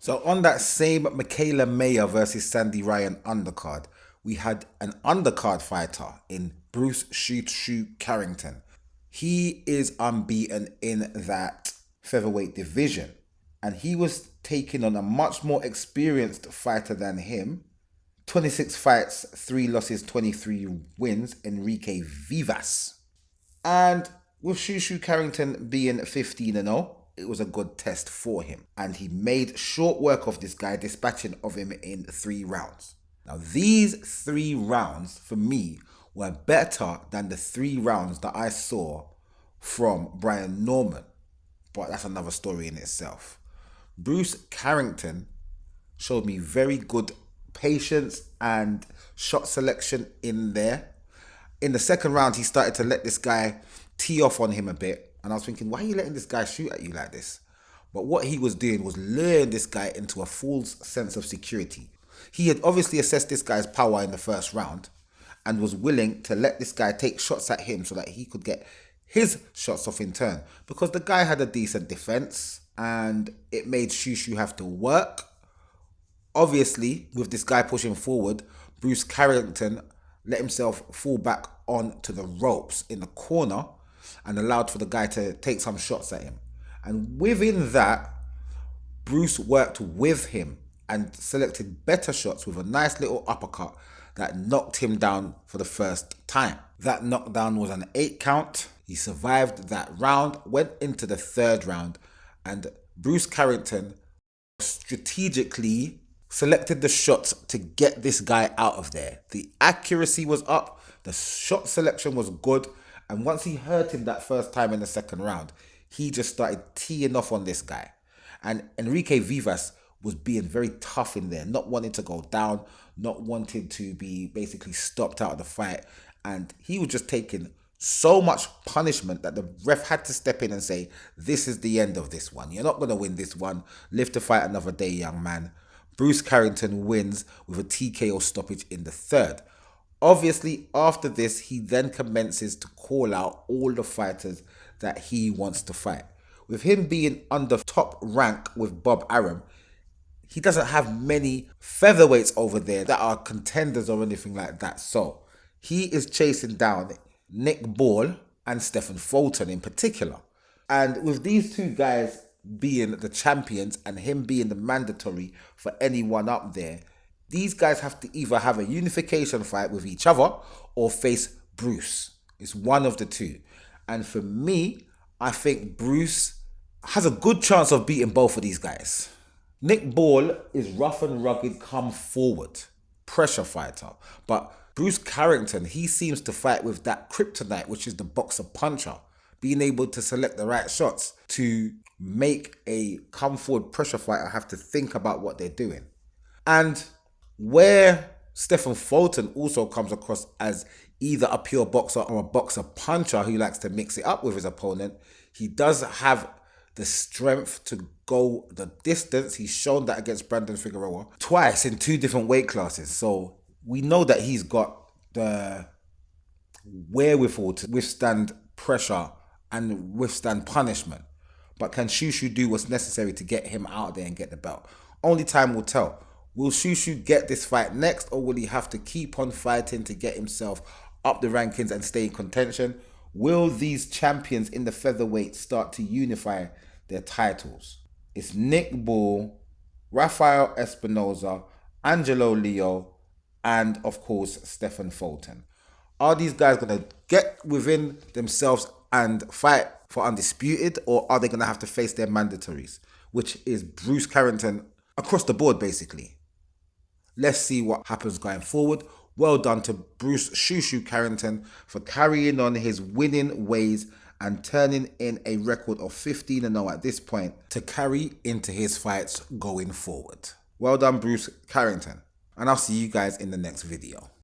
So on that same Michaela Mayer versus Sandy Ryan undercard, we had an undercard fighter in Bruce Shoo Carrington. He is unbeaten in that featherweight division, and he was taking on a much more experienced fighter than him. 26 fights, 3 losses, 23 wins, Enrique Vivas. And with Shoo Carrington being 15-0, it was a good test for him. And he made short work of this guy, dispatching of him in 3 rounds. Now, these 3 rounds, for me, were better than the 3 rounds that I saw from Brian Norman. But that's another story in itself. Bruce Carrington showed me very good patience and shot selection in there. In the second round, he started to let this guy tee off on him a bit. And I was thinking, why are you letting this guy shoot at you like this? But what he was doing was luring this guy into a false sense of security. He had obviously assessed this guy's power in the first round and was willing to let this guy take shots at him so that he could get his shots off in turn. Because the guy had a decent defense and it made Shoo have to work. Obviously, with this guy pushing forward, Bruce Carrington let himself fall back onto the ropes in the corner and allowed for the guy to take some shots at him. And within that, Bruce worked with him and selected better shots with a nice little uppercut that knocked him down for the first time. That knockdown was an 8 count. He survived that round, went into the 3rd round, and Bruce Carrington strategically selected the shots to get this guy out of there. The accuracy was up, the shot selection was good, and once he hurt him that first time in the 2nd round, he just started teeing off on this guy. And Enrique Vivas was being very tough in there, not wanting to go down, not wanting to be basically stopped out of the fight. And he was just taking so much punishment that the ref had to step in and say, this is the end of this one. You're not going to win this one. Live to fight another day, young man. Bruce Carrington wins with a TKO stoppage in the 3rd. Obviously, after this, he then commences to call out all the fighters that he wants to fight. With him being under top rank with Bob Arum, he doesn't have many featherweights over there that are contenders or anything like that. So he is chasing down Nick Ball and Stephen Fulton in particular. And with these 2 guys being the champions and him being the mandatory for anyone up there, these guys have to either have a unification fight with each other or face Bruce. It's one of the 2. And for me, I think Bruce has a good chance of beating both of these guys. Nick Ball is rough and rugged, come forward, pressure fighter. But Bruce Carrington, he seems to fight with that kryptonite, which is the boxer puncher. Being able to select the right shots to make a come forward pressure fighter have to think about what they're doing. And where Stephen Fulton also comes across as either a pure boxer or a boxer puncher who likes to mix it up with his opponent, he does have the strength to go the distance. He's shown that against Brandon Figueroa twice in 2 different weight classes. So we know that he's got the wherewithal to withstand pressure and withstand punishment. But can Shoo do what's necessary to get him out there and get the belt? Only time will tell. Will Shoo get this fight next, or will he have to keep on fighting to get himself up the rankings and stay in contention? Will these champions in the featherweight start to unify their titles? It's Nick Ball, Rafael Espinoza, Angelo Leo, and of course, Stephen Fulton. Are these guys going to get within themselves and fight for undisputed, or are they going to have to face their mandatories, which is Bruce Carrington across the board, basically? Let's see what happens going forward. Well done to Bruce Shoo Carrington for carrying on his winning ways and turning in a record of 15-0 at this point to carry into his fights going forward. Well done, Bruce Carrington. And I'll see you guys in the next video.